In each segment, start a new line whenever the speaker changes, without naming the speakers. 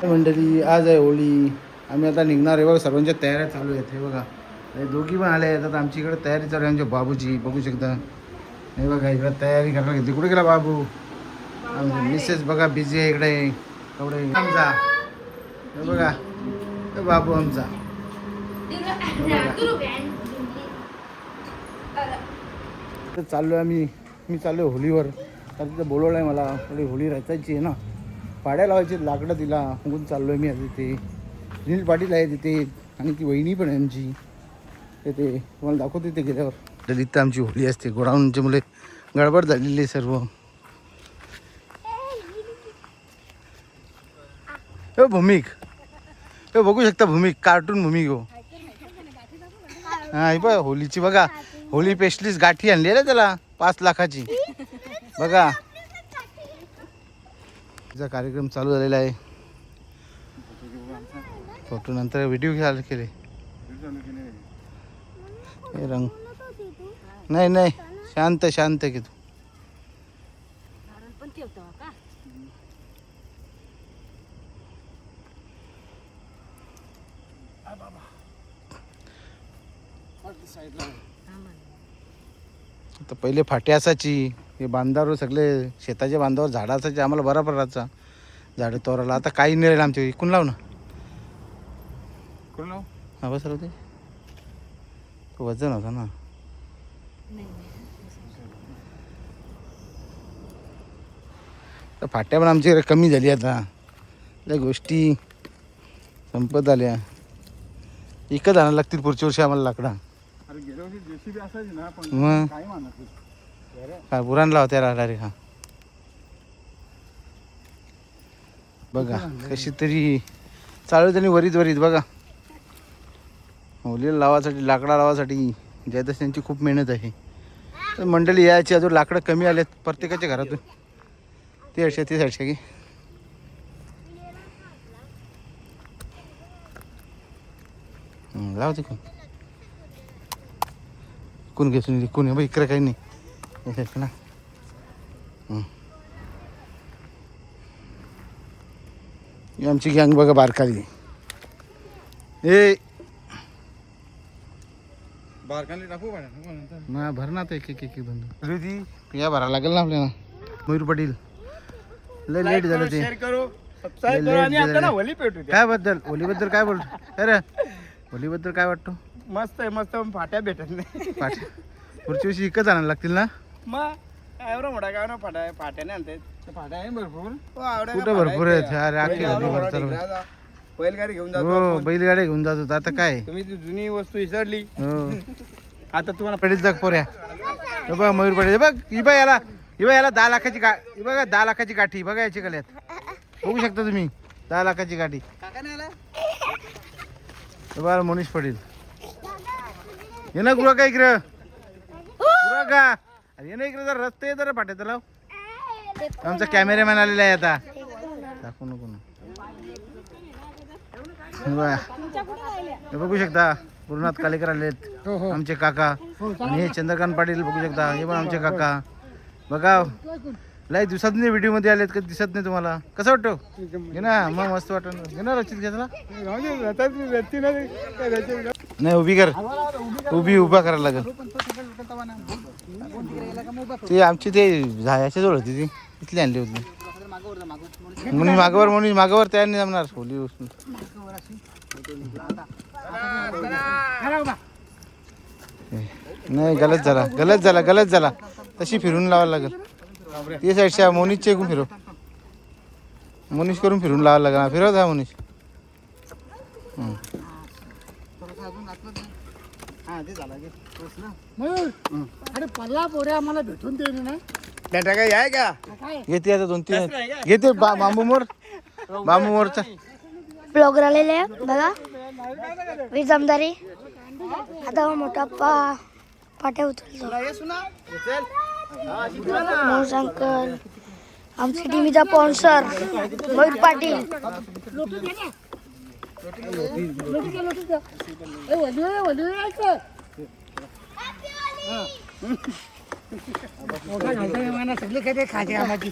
मंडळी आज आहे होळी. आम्ही आता निघणार आहे बघा. सर्वांच्या तयाऱ्या चालू आहेत. हे बघा हे दोघी पण आले आहेत. आता आमची इकडे तयारी चालू आहे. आमच्या बाबूची बघू शकता. हे बघा इकडे तयारी करायला घेतली. कुठे गेला बाबू? आमचा मिसेस बघा बिझी आहे इकडे. एवढे आमचा हे बघा हे बाबू आमचा. चाललो आहे मी चाललो आहे होळीवर. तर तिथं बोलवलं आहे मला. थोडी होळी रचायची आहे ना. पाड्या लावायची लाकडं तिला बघून चाललो आहे मी आता तिथे. सुनील पाटील आहे तिथे आणि ती वहिनी पण आहे आमची तिथे. तुम्हाला दाखवते तिथे गेल्यावर. तर इथं आमची होळी असते. गोडाऊनची मुले गडबड झालेली आहे सर्व. हो भूमिक हे बघू शकता. भूमिक कार्टून भूमिक हो. हा हे बघा होलीची बघा. होली पेस्टलीच गाठी आणली आहे त्याला 5 लाखाची बघा. तिचा कार्यक्रम चालू झालेला आहे. फोटो नंतर व्हिडिओ घ्यायला केले. हे रंग नाही शांत शांत की तू. आता पहिले फाटे असायची. हे बांधावर सगळे शेताच्या बांधावर झाडं असायचे. आम्हाला बरोबर राहायचा झाडं तोराला. आता काही नाही राहिलं आमच्या. इकून लाव ना. कोण लाव हा बस होते. वजन होता ना. तर फाट्या पण आमच्याकडे कमी झाली. आता त्या गोष्टी संपत आल्या. एकच आणायला लागतील पुढच्या वर्षी आम्हाला लाकडा. मग काय बुरान लावत्या राहणार रे. हा बघा कशी तरी चालू त्यांनी वरीत बघा. होलीला लावासाठी लाकडा लावासाठी ज्यातच त्यांची खूप मेहनत आहे. तर मंडळी यायची अजून लाकडं कमी आलेत प्रत्येकाच्या घरातून. 30 की लावते कोण घेसून कोण बघ इकडे काही नाही ना. आमची गँग बघा बारकाली. ए बारकाली टाकू ना भरणार एक दोन या भरायला लागेल ना आपल्याला. मयूर पाटील लय लेट झालं ते. काय बद्दल होलीबद्दल काय बोलतो? अरे होलीबद्दल काय वाटतो?
मस्त आहे मस्त. फाट्या भेटत नाही.
फाट्या पुढच्या वर्षी इकच आणायला लागतील ना.
मग काय एवढा मोठा काय ना फाट्याने आणते. फाट्या आहे भरपूर.
कुठं भरपूर आहेत.
बैलगाडी घेऊन जातो.
हो बैलगाड्या घेऊन जातो. आता काय
तुम्ही ती जुनी वस्तू विसरली.
हो
आता तुम्हाला
पडील जाग पोऱ्या. बघ मयूर पाटील बघ. ही याला 10 लाखाची ही बघा 10 लाखाची गाठी बघा याची गल्यात. बघू शकता तुम्ही 10 लाखाची गाठी. बघा मनीष पाटील ये ना गुरा का इकडं. गुरा का ये ना इकडे. जर रस्ते जरा फाट्यात लाव. आमचा कॅमेरामॅन आलेला आहे आता. दाखवू नको ना. बघू शकता गुरुनाथ कालेकर आलेत आमचे काका. आणि हे चंद्रकांत पाटील बघू शकता. हे पण आमचे काका बघा. लय दिवसात नाही व्हिडिओ मध्ये आलेत. कधी दिसत नाही तुम्हाला. कसं वाटतं? घे ना मग मस्त वाटतं. घे ना रचित घेतला नाही. उभी कर. उभा करायला लागेल. ते आमची ते झायाच्या जवळ होती ती इथली आणली होती. म्हणून मागावर तयार नाही जमणार. होली नाही गलत झाला. तशी फिरून लावायला लागेल. ते साईडच्या मोनीसच्या एकूण फिरव. मोनीस करून फिरून लावायला लागेल. फिरव जा मोनीस.
अरे पल्ला पोरे आम्हाला भेटून दे ना.
घेते आता 2-3 घेते. बांबू मोरचा
ब्लॉगर आलेले आहे बघा. वीज आमदारी आता मोठा पाट्या उचलतो. मौज अंकल आमची टीव्हीचा स्पॉन्सर मयूर पाटील.
सगळे खाते आम्हाला.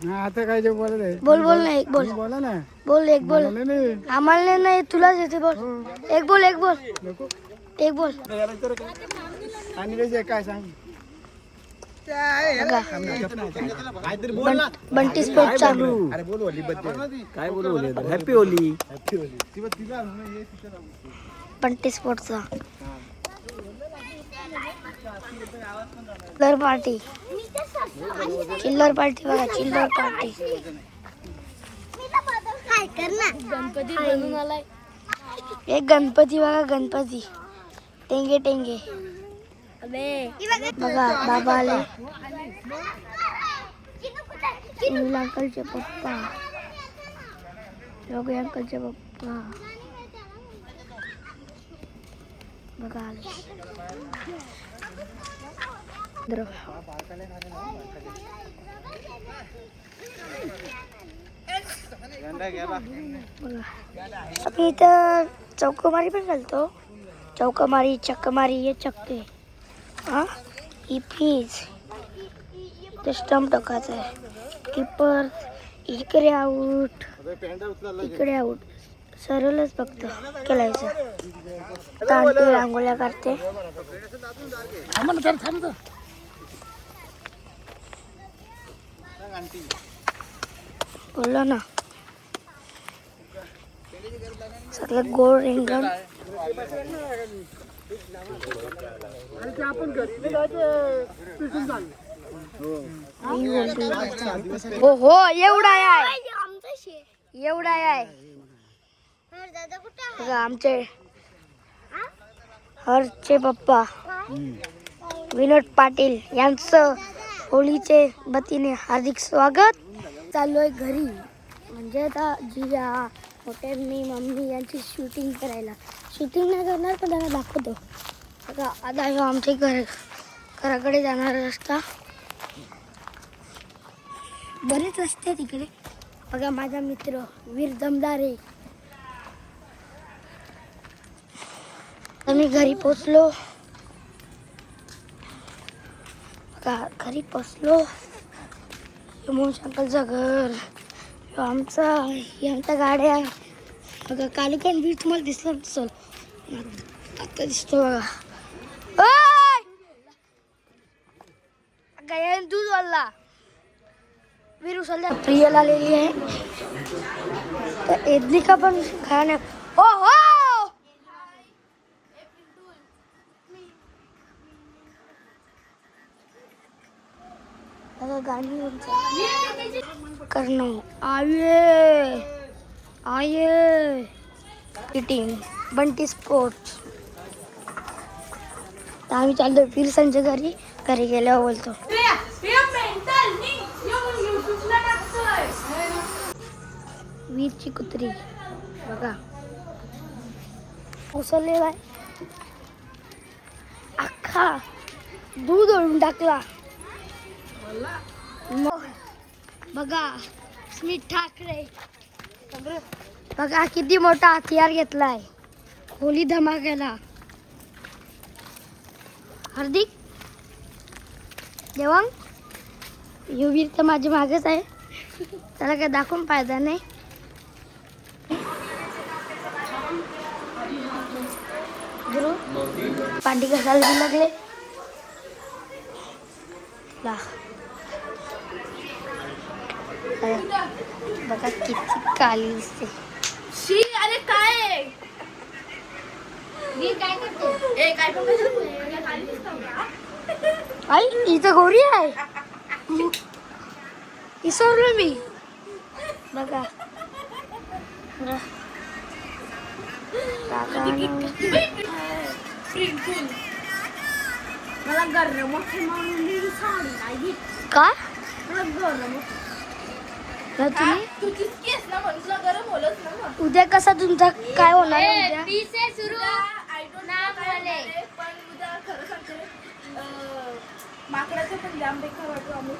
आता काय जे बोलत आहे
बोल बोल ना एक बोल
बोला ना
बोल एक बोल
नाही
आम्हाला नाही तुलाच येते बोल एक बोल एक बोल
नको
एक बोल
आणि रे काय सांग
बघा
काहीतरी बोल ना
बंटी स्पोर्ट चालू
अरे बोल होली बद्दल काय बोल होली हॅपी होली हॅपी होली
बंटी स्पोर्टचा चिल्लर पार्टी चिल्लर पार्टी बघा चिल्लर पार्टी गणपती बनून आलाय एक गणपती बघा गणपती टेंगे टेंगे बघा बाबा आले सुनील अंकलचे पप्पा योगी अंकलचे पप्पा बघा आले बघा आम्ही इथं चौकमारी पण घालतो चौकमारी चक्कमारी हे चक्के हा ही फीज ते स्टंप टाकायचं आहे कीपर इकडे आऊट इकडे आऊट सरळच फक्त केलायचं आता आंटी रांगोळ्या काढते बोललो ना सगळं गोल रिंगण हो हो एवढा आहे एवढा आहे बघा आमचे हरचे पप्पा विनोद पाटील यांचं होळीचे वतीने हार्दिक स्वागत चालू आहे घरी म्हणजे आता जिजा मोठे मी मम्मी यांची शूटिंग करायला शूटिंग नाही करणार पण त्यांना दाखवतो बघा आता ह्यो आमच्या घराकडे जाणार रस्ता बरेच रस्ते तिकडे बघा माझा मित्र वीर दमदारे आम्ही घरी पोचलो बघा घरी पोचलो मोहन अंकलचं घर आमच्या गाड्या बघा कालू पण वीर तुम्हाला दिसलं नसल आता दिसतो बघा गाय दूध वाला वीर उचलल्या प्रियल आलेली आहे तर एदलिका पण खाण्या हो हो गाणी करणं आये आये फिटिंग बंटी स्पोर्ट्स तर आम्ही चालतो फिरसांच्या घरी गेल्यावर बोलतो वीरची कुत्री बघा उसळलेला आहे अख्खा दूध ओढून टाकला बघा स्मित ठाकरे बघा किती मोठा हथियार घेतलाय होली धमाक्याला हार्दिक देवांग युवीर तर माझ्या मागेच आहे त्याला काय दाखवून फायदा नाही गुरु पांडी कसायला बी लागले बघा किती काली दिसते
शी अरे काय आहे?
मी काय करते
ए काय पण कशाला खाली दिसतो का?
आई इथं गोरी आहे इसरलो मी बघा
मला गरम मोठे म्हणून साडी नाही
का
मला गरम
ना तुम्ही
तुझीच केस ना म्हणून गरम होलच ना मग.
उद्या कसा तुमचा काय होणार आहे उद्या
I don't know काय होणार आहे, पण उद्या खरं सांगते माकडाचं पण जाम बेकार वाटतो आम्ही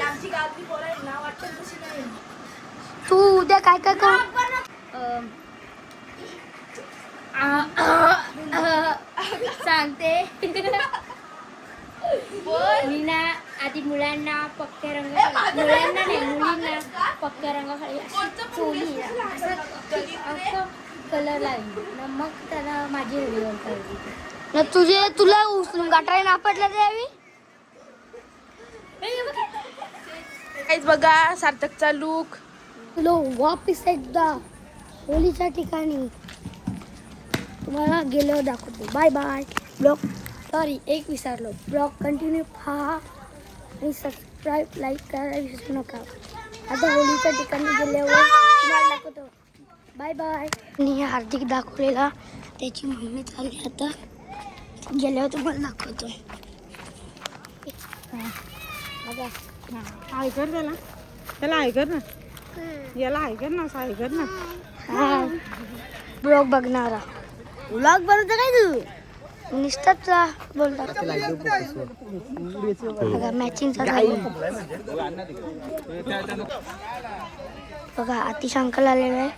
आमची गावातली पोरं आहेत ना वाटतं तशी नाही
तू उद्या काय काय कर
सांगते मी ना
आधी मुलांना पक्क्या मुलांना नाही मुलींना पक्क्या रंगाखाली चोली असं कलर लागली मग त्याला माझी होळी बोलता तुला उचलून गाठायला नापटलं त्यावेळी
काहीच बघा सार्थकचा लुक
तुला वापिस एकदा होलीच्या ठिकाणी तुम्हाला गेल्यावर दाखवतो बाय बाय ब्लॉग सॉरी एक विसरलो ब्लॉग कंटिन्यू पहा आणि सबस्क्राईब लाईक करायला विसरू नका आता होलीच्या ठिकाणी गेल्यावर तुम्हाला दाखवतो बाय बाय मी हार्दिक दाखवलेला त्याची मम्मी चालली आता गेल्यावर तुम्हाला दाखवतो बघा
हाय कर त्याला हाय कर ना याला हाय कर ना हाय कर ना
हा ब्लॉग बघणारा ब्लॉग बनवतो काय तू निष्ठाचा बोलता बघा मॅचिंगचा बघा अतिश अंकल आलेला आहे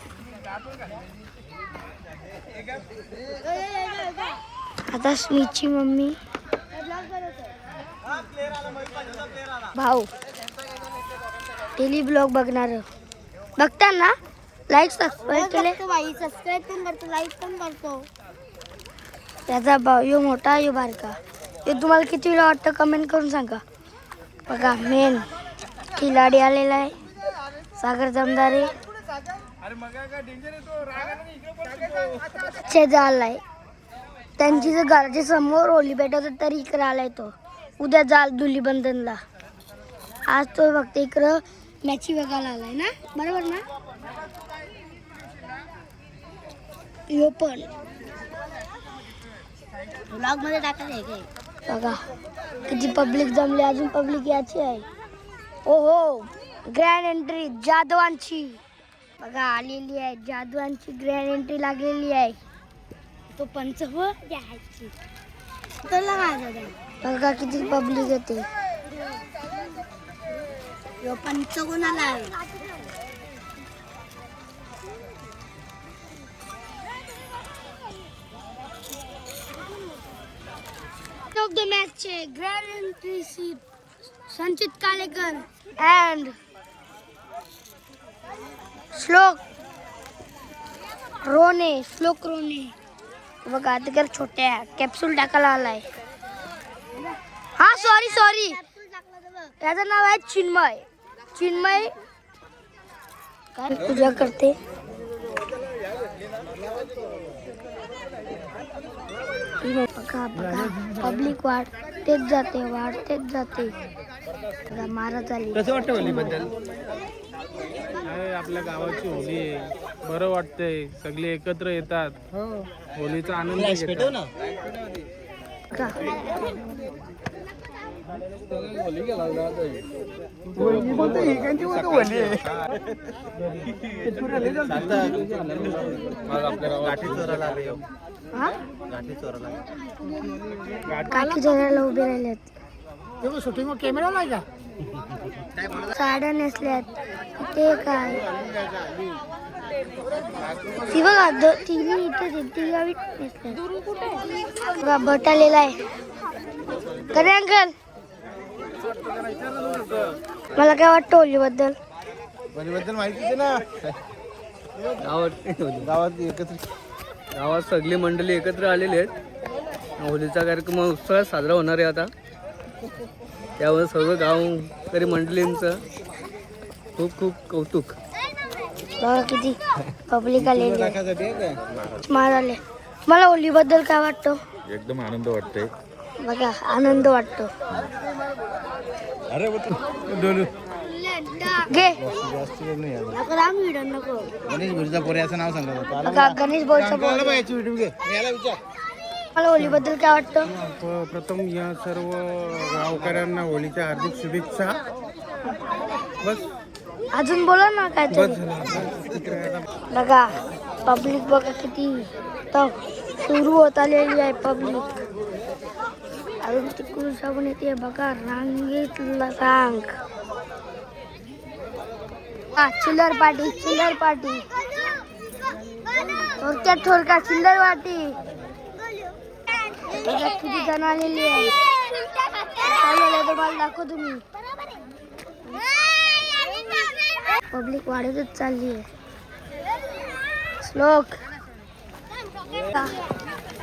आता स्मितची मम्मी भाऊ डेली ब्लॉग बघणार बघताना लाईक सबस्क्राईब केले सबस्क्राईब पण करतो लाईक पण करतो त्याचा भाऊ यो मोठा यो बारका हे तुम्हाला किती वेळा वाटतं कमेंट करून सांगा बघा मेन खिलाडी आलेला आहे सागर जमदारे आलाय त्यांची जर घराच्या समोर होली पेटवतात तरी इकडे आलाय तो उद्या जाल धुलीबंधनला आज तो फक्त इकडं मॅची बघायला आलाय ना बरोबर ना यो पण ब्लॉग मध्ये टाकायचं आहे काय बघा किती पब्लिक जमली अजून पब्लिक याची आहे ओहो ग्रँड एंट्री जाधवांची बघा आलेली आहे जाधवांची ग्रँड एंट्री लागलेली आहे तो पंचव द्यायची बघा किती पब्लिक येते पंच कोणाला आहे of the match grand entry संचित कालेकर and श्लोक रोने बघा तिकडे छोट्या कॅप्सूल टाकायला आलाय हा सॉरी त्याचं नाव आहे चिन्मय काय पूजा करते बघा पब्लिक वाढतेच जाते महाराज आली
कसं वाटतं होलीबद्दल आपल्या गावाची होली आहे बरं वाटतंय सगळे एकत्र येतात होलीचा आनंद घेतात
काठी चोरायला उभे राहिलेत
शूटिंग कॅमेरा नाही का
साड्या नेसल्यात ते काय ती बघा तिघी इथे तिघावी नेसल्यात बघा भट आलेला आहे करे अंकल मला काय वाटतं होलीबद्दल
माहिती आहे ना
गावात सगळी मंडळी एकत्र आलेली आहेत होलीचा कार्यक्रम उत्साहात साजरा होणार आहे आता त्यावर सर्व गावकरी मंडळींचं खूप खूप कौतुक
बघा किती पब्लिक आलेली आहे आले मला होलीबद्दल काय वाटतं
एकदम आनंद वाटतोय
बघा आनंद वाटतो घे
गणेश भुजचा पोरे असं नाव सांगा
बघा गणेश भाऊचा
व्हिडिओ घे याला विचार
मला होलीबद्दल काय वाटतं
प्रथम या सर्व गावकऱ्यांना होलीच्या हार्दिक शुभेच्छा बस
अजून बोला ना काय बघा पब्लिक बघा किती तर सुरू होत आलेली आहे पब्लिक अजून तिकडून साबून येते बघा रांगेत रांग चिल्लर पार्टी थोडक्यात चिल्लर पार्टी बघा किती जण आलेली आहे चालू तुम्हाला दाखवतो मी. पब्लिक वाढतच चालली आहे. श्लोक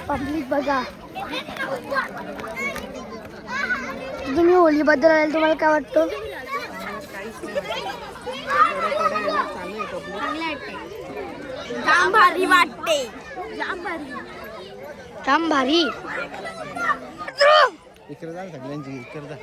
पब्लिक बघा. तुम्ही होली बद्दल आले, तुम्हाला काय वाटतं?
जाम भारी वाटते.
जाम भारी.
इकडे जा सगळ्यांची इकडे जा.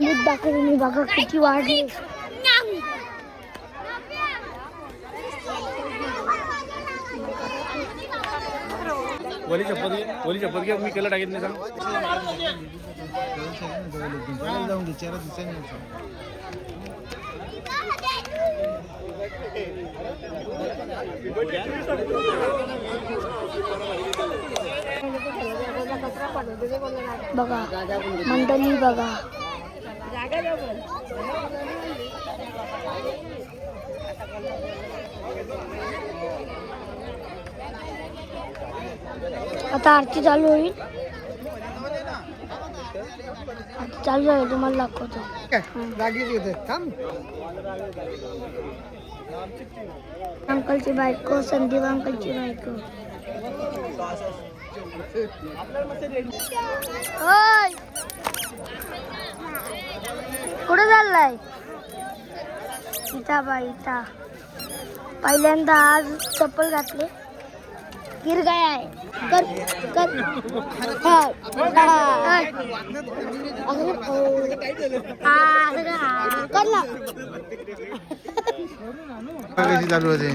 दूध दाखवतो मी बघा किती वाढली.
वली चप्पल घे मी केलं टाकीत नाही सांग.
जाऊन दे चेहरा दिसायला नाही.
बघा मंडळी बघा. आता आरती चालू होईल. आरती चालू झाली तुम्हाला दाखवतो.
जागीच येते थांब.
अंकलची बायको, संदीप अंकलची बायको. ओय कुठे चाललाय? इथं बाई इथं. पहिल्यांदा आज चप्पल घातले. गिर गाय आहे. कर कर कर ना.
कशी चालू होते?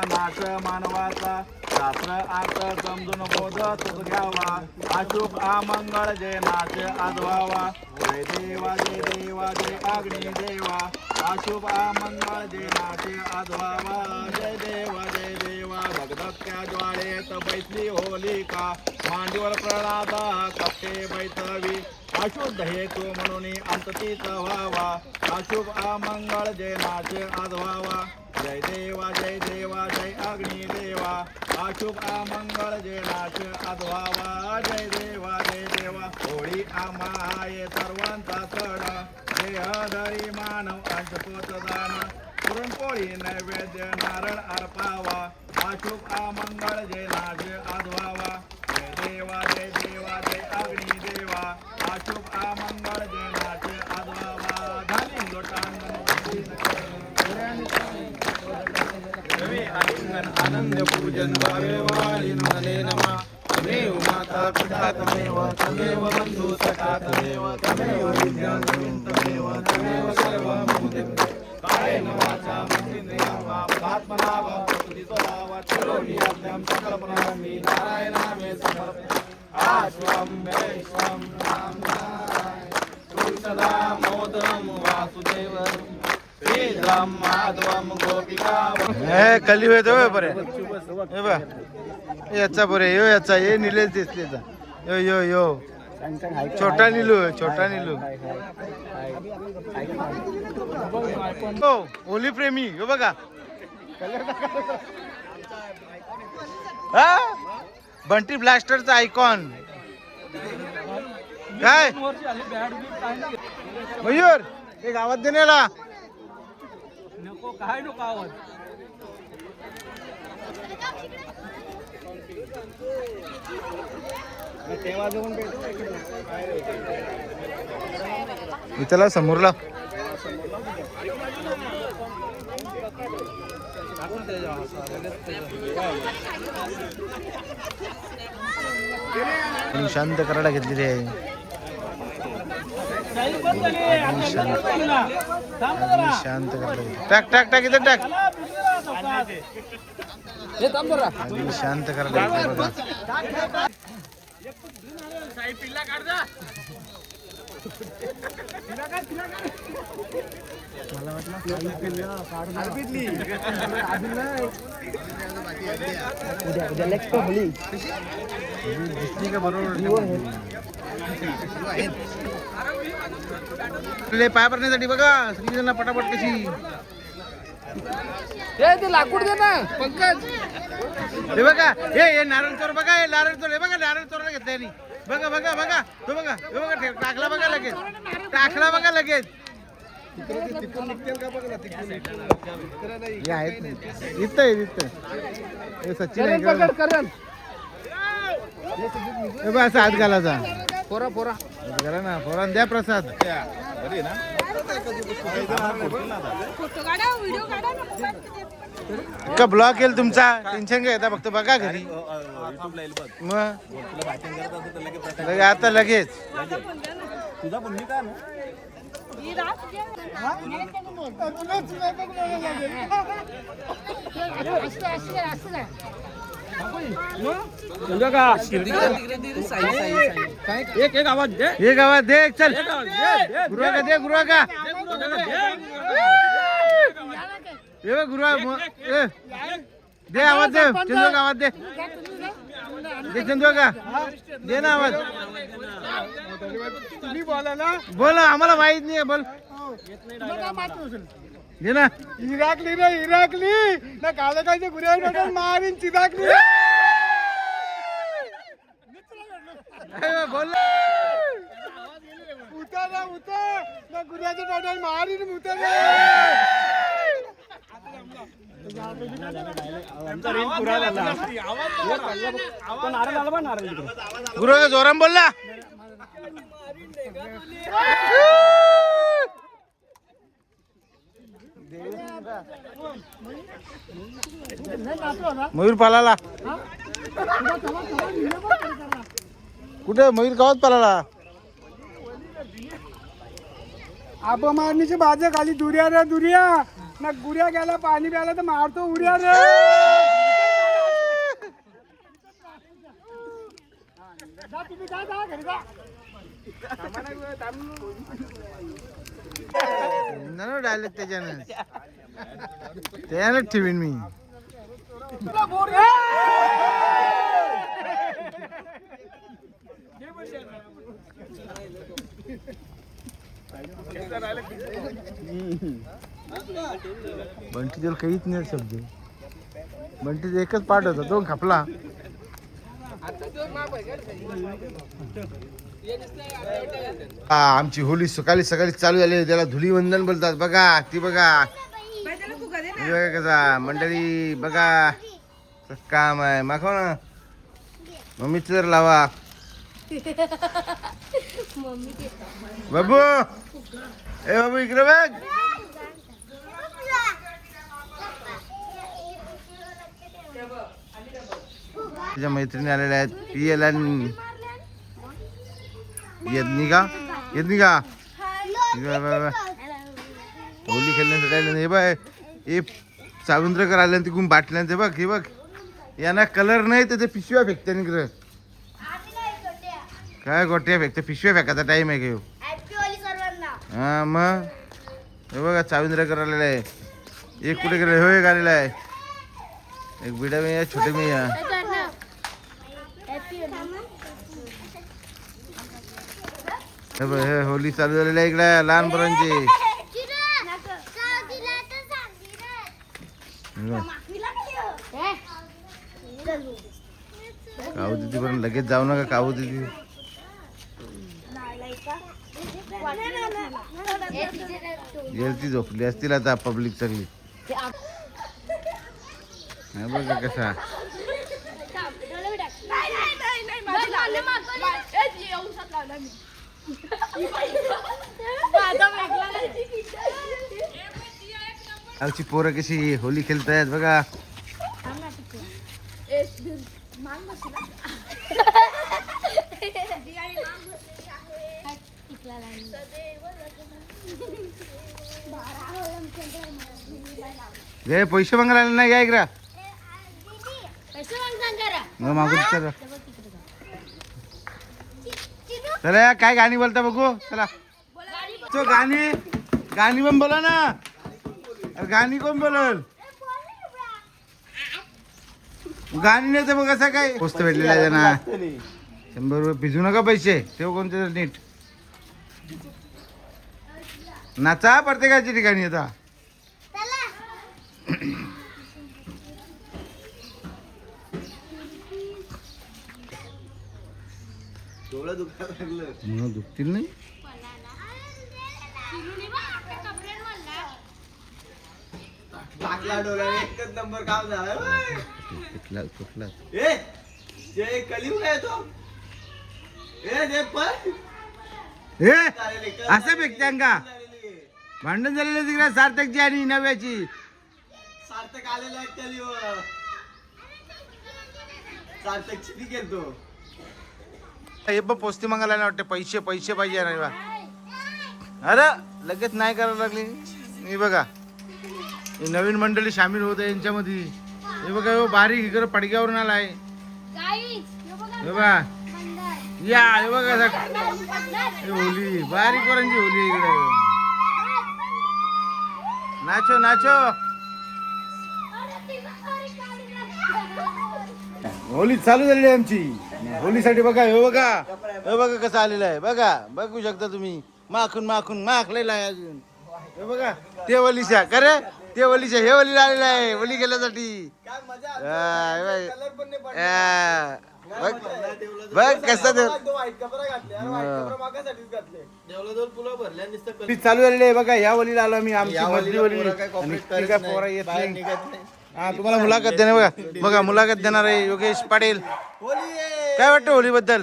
नाच मानवाचा शास्त्र अर्थ समजून बोध तुझ घ्यावा. अशुभ अमंगळ जे नाच आजवावा. जय देवा जय देवा जय अग्नी देवा. अशुभ अमंगळ जे नाच आजवावा. जय देवा भगदत्त्या ज्वाळेत बैसली होलिका. मांडीवर प्रणादा कपटे बैठवी. अशुद्ध हेतू म्हणून अंततीच व्हावा. अशुभ अमंगळ जे नाच आजवावा. जय देवा जय अग्नी देवा. अशुभ अमंगळ जे नाच आजवावा. जय देवा होळी आमाये सर्वांचा सण. देह धरी मानव अंशपोत दान. पुरणपोळी नैवेद्य नारळ अर्पावा. अशुभ अमंगळ जे नाच आजवावा. जय देवा जय अग्नी देवा. अशुभ अमंगळ जे नाच आजवावा. झाली लोटांगण आनंद पूजन वाले नमा. तमेव माता पिता तमेव तमेव बंधू सखा तमेव तमेव विद्या तमेव सर्वं मुदिं. कायेन वाचा मनसेन्द्रिया वा आत्मना वा प्रकृती स्वभावा करोमि यज्ञं सकलप्राणि नारायणामे समर्पयामि. आश्वं वैश्वं रामनारायण तुलसदा मोदं वासुदेवं.
कली होतो बरे. याचा बरे यो याचा ये निलेश दिसलेचा. यो यो यो छोटा नीलू. हो होली प्रेमी हो बघा. हा बंटी ब्लास्टरचा आयकॉन. काय मयूर एक आवाज देण्याला
नको काय नको आवाज.
इथला समोरला शांत करायला घेतलेली आहे. शांत करायला टाक टाक टाक इथं टाक. शांत करायला घेतली बघा. पाय भरण्यासाठी बघा सगळी पटापट कशी.
ते लाकूड दे ना पंकज.
हे बघा हे नारळ चोर बघा. हे नारळ चोर हे बघा. नारळ चोरला घेतलं यांनी. बघा बघा बघा तो बघा. हे बघा टाकला बघा लगेच. टाकला बघा लगेच. हे आहेत इथं आहे इथं. हे सचिन आहे का? हे बघ असं हात घालायचा.
पोरा पोरा
करा ना पोरांना द्या प्रसाद. का ब्लॉग केलं तुमचा टेन्शन काय येतं फक्त बघा घरी. मग आता लगेच
तुझा पण मी का ना एक आवाज दे.
एक आवाज दे. चल गुरुआ का दे. गुरुआ का ये बघ गुरुआ दे आवाज दे. चंदू का आवाज दे. दे चंदू का दे ना आवाज.
तुम्ही बोला ना.
बोल आम्हाला माहित नाही. बोल दे ना.
इराकली ना इराकली ना काल काय गुन्हे मारीन चिराकली.
बोल
उतर ना उतर ना गुन्ह्याचं टोटल मारीन उतर.
गुरुआ का जोराम बोल ना. मयूर पालाला कुठे? मयूर गावात पालाला.
आबा मारण्याची बाजा खाली दुर्या रे दुर्या ना. गुऱ्या गेला पाणी प्यायला तर मारतो उड्या रे.
डायलेक्ट त्याच्यानंच ठेवीन मी. बंटी त्याला काहीच नाही शब्द. बंटीचा एकच पाठ होता तो खपला. आमची होली सकाळी सकाळी चालू झाली. त्याला धुलीवंदन बोलतात बघा. ती बघा कसा मंडळी बघा काम आहे. माखव ना मम्मीच जर लावा. बाबू ए बाबू इकडे बघ. त्याच्या मैत्रिणी आलेल्या आहेत. पिएल आणि यज्ञिका. होली खेळण्यासाठी आले. हे बघ हे सावंत्रकर आले तिकडून बाटल्यांचे बघ. हे बघ यांना कलर नाही तर ते पिशव्या फेकते निघ. काय गोट्या फेकते? पिशव्या फेकायचा टाइम आहे घेऊ. हा मग हे बघा सावंत्रकर आलेला आहे. एक कुठे गेले? हो एक आलेला आहे. एक बिडा मी छोटे मी हे होली चालू झालेली आहे इकडे लहान पोरांची. काऊ दिदी पण लगेच जाऊ नका. काऊ दिदी गेलती झोपली असतील आता पब्लिक सगळी. हे बघा कसा आमची पोरं कशी होली खेळतायत बघा. पैसे मागायला आले नाही, काय करा मागून चला. चला काय गाणी बोलता बघू. चला तो गाणी गाणी पण बोला ना. अरे गाणी कोण बोलल. गाणी नाही तर मग कसं काय पोस्ट भेटलेला आहे ना. 100 रुपये भिजू नका पैसे ठेव कोणते नीट. नाचा प्रत्येकाच्या ठिकाणी आता. म्हणून दुखतील नाही. कुठला असं फेकत्या का. भांडण झालेलं तिकडे सार्थकची आणि नव्याची.
सार्थक आलेला आहे कलीवर. सार्थकची गेलतो.
हे पण पोस्ती मागायला वाटते. पैसे पैसे पाहिजे नाही बा. अरे लगेच नाही करायला लागली. हे बघा हे नवीन मंडळी सामील होत आहे यांच्यामध्ये. हे बघा हो बारीक इकडे पडक्यावरून आलाय. हे बघा या हे बघा हे होली बारीक पोरांची होली इकडे. Nacho nacho. होली चालू झालेली आहे आमची. होलीसाठी बघा हे बघा हे बघा कसं आलेलं आहे. बघा बघू शकता तुम्ही. माखून माखून माखलेला आहे अजून. हे बघा ते वलीच्या करे ते वलीच्या हे वलीला आलेलं आहे होली गेल्यासाठी. बघ कसं चालू झालेलं आहे बघा. ह्या वलीला आलो आम्ही. आमची मधली वली काय पोरा येत नाही. हा तुम्हाला मुलाखत देणार बघा. बघा मुलाखत देणार आहे योगेश पाटील. काय वाटतं होली बद्दल.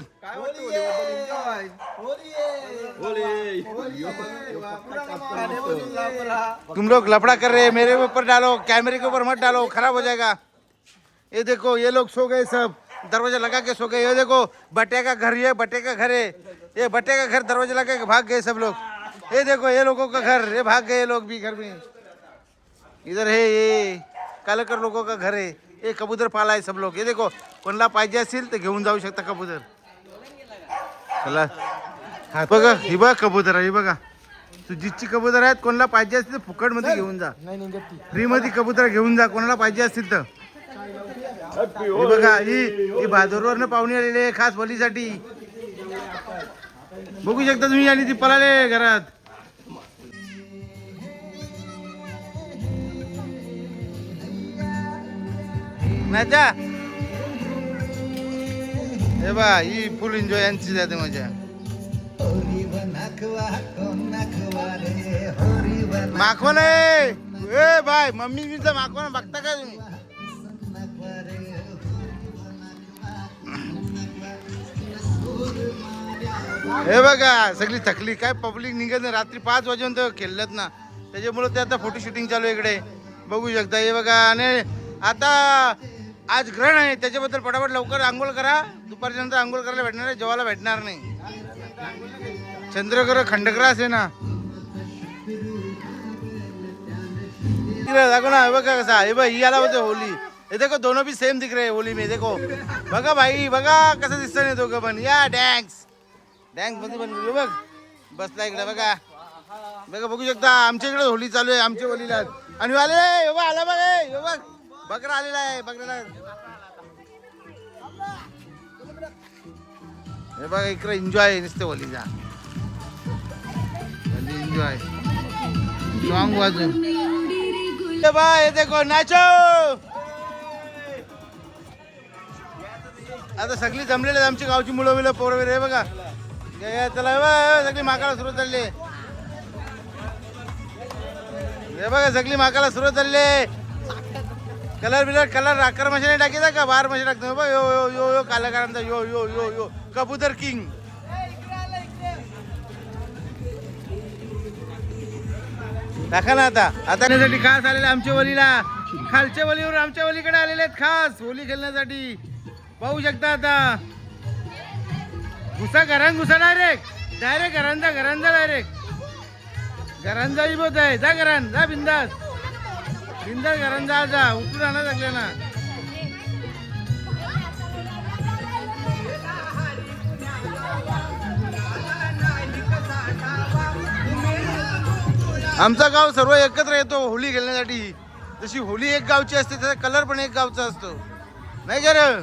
तुम लोग लफड़ा कर रहे हैं मेरे ऊपर डालो कैमरे के ऊपर मत डालो खराब हो जाएगा. ये देखो ये लोग सो गए सब. दरवाजा लगा के सो गए. ये देखो बटे का घर. ये बटे का घर है. ये बटे का घर दरवाजा लगा के भाग गए सब लोग. ये देखो ये लोगों का घर. ये भाग गए लोग भी घर में. इधर है ये कालेकर लोगों का घर है. ये कबूतर पाला है सब लोग. ये देखो कोणाला पाहिजे असेल तर घेऊन जाऊ शकता कबूतर. चला हा बघा ही बघा कबूतर आहे. बघा जितची कबूतर आहेत कोणाला पाहिजे असतील तर फुकट मध्ये घेऊन जा. फ्री मध्ये कबूतर घेऊन जा कोणाला पाहिजे असतील तर. हे बघा ही बहादूरवरनं पाहुणे आलेले आहे खास होलीसाठी. बघू शकता तुम्ही. आणि ती पळाले घरात. नाचा हे बा ही फुल एन्जॉय यांची जाते मजा. माखवण आहे ए बाय मम्मी मीचं माखवण बघता का तुम्ही. हे बघा सगळी थकली काय पब्लिक निघत नाही. रात्री 5 वाजेपर्यंत खेळलेत ना त्याच्यामुळे ते आता फोटो शूटिंग चालू आहे इकडे. बघू शकता. हे बघा आणि आता आज ग्रहण आहे त्याच्याबद्दल पटापट लवकर आंघोळ करा. दुपारच्या नंतर आंघोळ करायला भेटणार आहे. जेवायला भेटणार नाही. चंद्रग्रह खंडग्रास आहे ना. देखो ना बघा कसा. हे बघ ही आला होते होली. हे देखो दोनों भी सेम दिख रहे होली में. देखो बघा भाई बघा कसं दिसतं नाही दोघं पण. या डॅन्स डॅन्स मध्ये पण बघ बसला इकडे. बघा बघा बघू शकता आमच्या इकडे होली चालू आहे. आमच्या होलीला आणि आले आला बघ बघ बकरा आलेला आहे. बकऱ्याला हे बघा इकडे एन्जॉय नुसते होलीचा. एन्जॉय सॉन्ग वाजून बाय. देखो नाचो. आता सगळी जमलेले आमची गावची मुलं बिलं पोरं वगैरे. बघा चला सगळी मागायला सुरू झाली. हे बघा सगळी माकाला सुरुवात झालेली आहे. कलर बिलर कलर राकर मशीने टाकीचा का बाहेर मशीन टाकतो बघ. यो यो यो यो कालाकारांचा यो यो यो यो कबूतर किंग. टाका ना आता त्यासाठी खास आलेले आमच्या वलीला, खालच्या वलीवर आमच्या वलीकडे आलेले आहेत खास होली खेळण्यासाठी. पाहू शकता आता घुसा घुसा डायरेक्ट घरांचा घरांचाही बोत आहे. जा घरान जा बिंदास घरांचा जा उठून आणा लागले ना. आमचा गाव सर्व एकत्र येतो होली खेळण्यासाठी. जशी होली एक गावची असते त्याचा कलर पण एक गावचा असतो नाही का रे.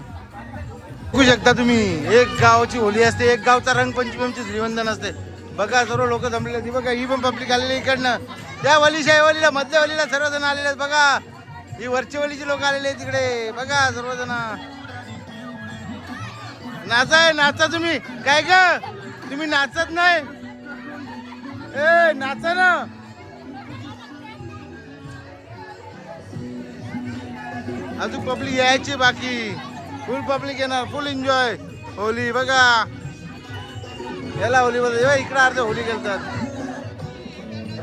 बघू शकता तुम्ही एक गावाची होली असते, एक गावचा रंगपंचमीची श्रीवंदन असते. बघा सर्व लोक जमलेले. बघा ही पण पब्लिक आलेली इकडनं. त्या वलीशाही वलीला मधल्या वलीला सर्वजण आलेले आहेत. बघा ही वरच्या वलीची लोक आलेले आहेत तिकडे. बघा सर्वजण नाचाय नाचा तुम्ही. काय ग तुम्ही नाचत नाही. ए नाचा ना. अजून पब्लिक यायची बाकी. फुल पब्लिक येणार. फुल एन्जॉय होली. बघा याला होली बोलतात. इकडे अर्धे होली खेळतात.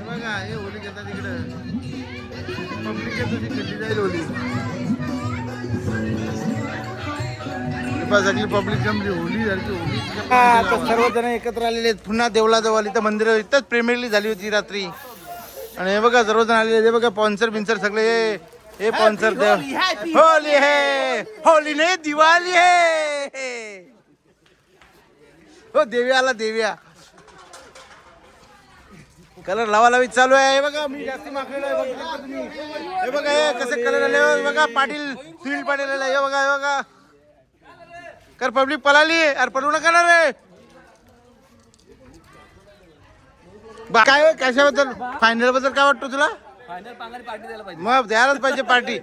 बघा हे होली खेळतात इकडे. पब्लिक खेळली जाईल होली. सगळी पब्लिक जमली होली सारखी होली. आता सर्वजण एकत्र आलेले आहेत पुन्हा देवळाजवळ. इथं मंदिर इथंच प्रेमियरली झाली होती रात्री. आणि हे बघा सर्वजण आलेले. हे बघा स्पॉन्सर बिन्सर सगळे हे स्पॉन्सर. होली है होली नाही दिवाळी है. हो देव्या आला देव्या. कलर लावालावी चालू आहे. हे बघा मी जास्ती मागलेलो आहे. तुम्ही हे बघा हे कसे कलर आले. बघा पाटील सुनील पाटील आले. हे बघा हे बघा कर पब्लिक पळाली. अरे पडू नका ना रे. काय कशाबद्दल फायनल बद्दल काय वाटतं तुला. मग द्यायलाच पाहिजे पार्टी.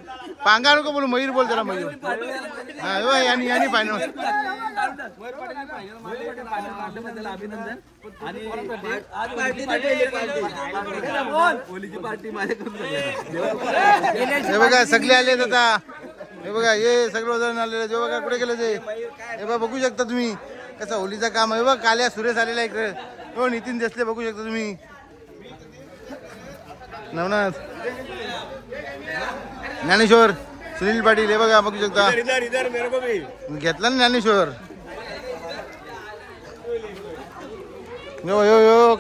पांगा नको बोलू मयूर बोल त्याला. मयूर हा यांनी फायनल. हे बघा सगळे आले आता. हे बघा हे सगळं जण आलेले. हे बघा कुठे गेले ते. हे बघा बघू शकता तुम्ही कसं होलीचं काम आहे. बघा काल्या सुरेश आलेला इकडे. हो नितीन देसले बघू शकता तुम्ही. नवनाथ ज्ञानेश्वर सुनील पाटील. हे बघा बघू शकता. घेतला ना ज्ञानेश्वर. यो यो यो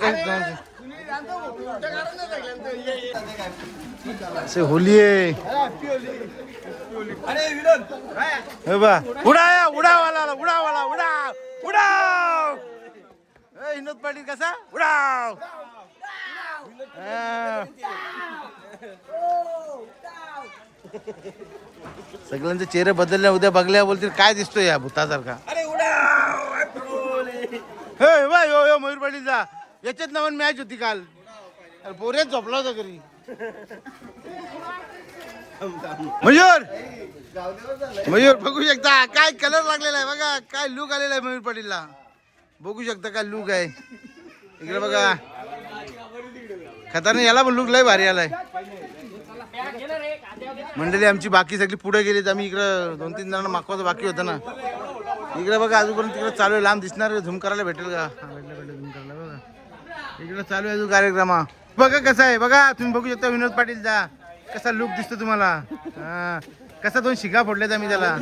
असे होली आहे. हे बा उडा उडावाला उडावाला उडाव उडाव. विनोद पाटील कसा उडाव. सगळ्यांचे चेहरे बदलले. उद्या बघल्या बोलतील काय दिसतोय या भूतासारखा. यो यो मयूर पाटीलचा याच्यात नवीन मॅच होती काल. पोऱ्यात झोपला होता घरी. मयूर बघू शकता काय कलर लागलेला आहे. बघा काय लुक आलेला आहे मयूर पाटीलला. बघू शकता काय लुक आहे. इकडे बघा खतरनाक. याला पण लुक लय भारी आलाय. मंडळी आमची बाकी सगळी पुढे गेलीत. आम्ही इकडं 2-3 जणांना मागवायचं बाकी होतं ना. इकडे बघा अजूनपर्यंत तिकडे चालू आहे. लांब दिसणार झूम करायला भेटेल का. भेटेल झूम करायला. बघा इकडे चालू आहे अजून कार्यक्रम. बघा कसा आहे. बघा तुम्ही बघू शकता विनोद पाटीलचा कसा लुक दिसतो तुम्हाला. हा कसा 2 शिगा फोडल्यात आम्ही त्याला.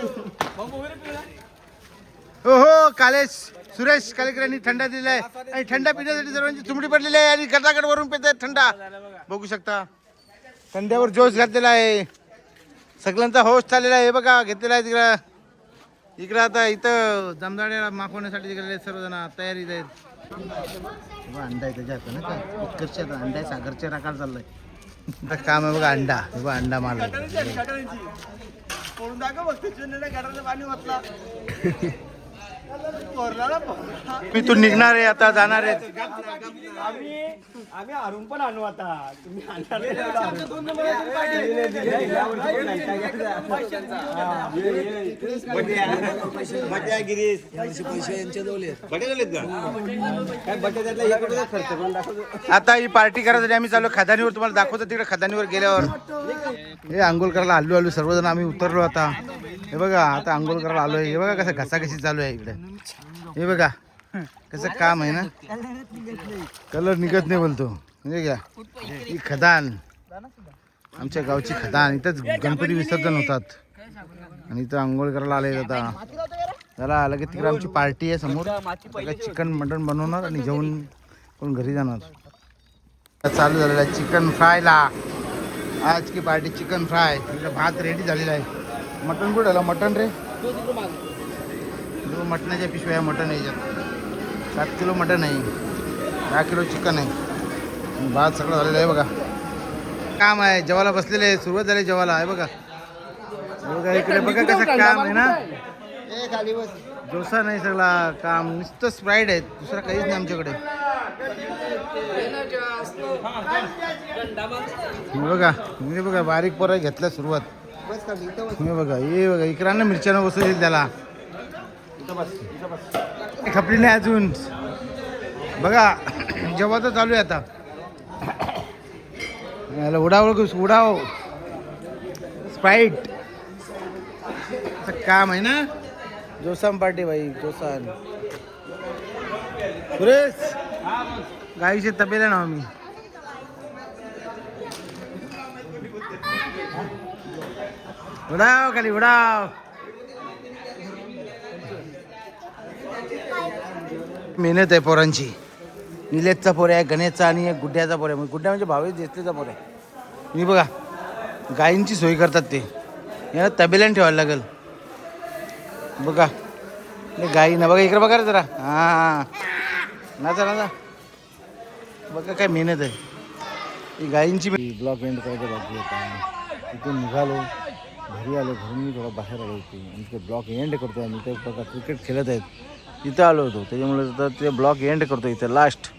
हो हो कालेश सुरेश कालेकरांनी थंडा दिलेला आहे. आणि थंडा पिण्यासाठी सर्वांची चुमडी पडलेली आहे. आणि गटागट वरून पित आहेत थंडा. बघू शकता थंड्यावर जोश घातलेला आहे. सगळ्यांचा होश चाललेला आहे. हे बघा घेतलेला आहे तिकडं. इकडं आता इथं जमदाड्याला मागवण्यासाठी तिकडे सर्वजण तयारीत आहेत. अंडा आहे त्याच्या हातात ना काय उत्कर्षात अंडा आहे. सागरच्या राखाल चाललाय काम आहे. बघा अंडा. बघा अंडा माल मी तू निघणार आहे आता जाणार आहे.
आम्ही हरून पण आणू आता तुम्ही
आता ही पार्टी करायसाठी आम्ही चालू खदानीवर. तुम्हाला दाखवतो तिकडे खदानीवर गेल्यावर. हे आंघोळ करायला आलो आलो सर्वजण आम्ही उतरलो आता. हे बघा आता आंघोळ करायला आलोय. हे बघा कसं घसाघशी चालू आहे इकडे. हे बघा कसं काम आहे ना. कलर निघत नाही बोलतो. म्हणजे घ्या ही खदान आमच्या गावची खदान. इथंच गणपती विसर्जन होतात आणि इथं आंघोळ करायला आले आता. त्याला लगेच तिकडे आमची पार्टी आहे समोर. चिकन मटन बनवणार आणि जेवण करून घरी जाणार. चालू झालेला आहे चिकन फ्रायला. आज की पार्टी चिकन फ्राय. इकडे भात रेडी झालेला आहे. मटन कुठं आलं मटन रे. मटणाच्या पिशव्या मटन आहे याच्यात. 7 किलो मटन आहे. 10 किलो चिकन आहे. भात सगळं झालेलं आहे बघा. काम आहे जेवायला बसलेले आहे. सुरुवात झाली जेवायला आहे बघा. बघा इकडे बघा कसं काम आहे ना. डोसा नाही सगळा काम नुसतं स्प्राईट आहे. दुसरं काहीच नाही आमच्याकडे. बघा मी बघा बारीक पोरं घेतलं सुरुवात. मी बघा हे बघा इकरांना मिरच्यानं बसवली त्याला. खपली नाही अजून. बघा जेव्हा तर चालू आहे आता. उडाव स्प्राईट काम आहे ना. जोसाम पार्टी भाई जोसान. सुरेश गाईचे तपेला ना मी. उडाव खाली उडाव. मेहनत आहे पोरांची. निलेशचा पोर आहे, गणेशचा आणि एक गुड्ड्याचा पोर आहे. गुड्डा म्हणजे भावेश देसलेचा पोर आहे. मी बघा गायींची सोय करतात ते. याला तबेल्याने ठेवायला लागेल. बघा गाई ना. बघा इकडे बघा रे जरा. हां नाचा नाचा. बघा काय मेहनत आहे ही गायींची. ब्लॉक एंड करायचं बाकी होता. तिथून निघालो घरी आलो. घरून मी थोडा बाहेर आलो होतो आणि ते ब्लॉक एंड करतो. आणि ते बघा क्रिकेट खेळत आहेत. इथं आलो होतो त्याच्यामुळे ते ब्लॉक एंड करतो इथं लास्ट.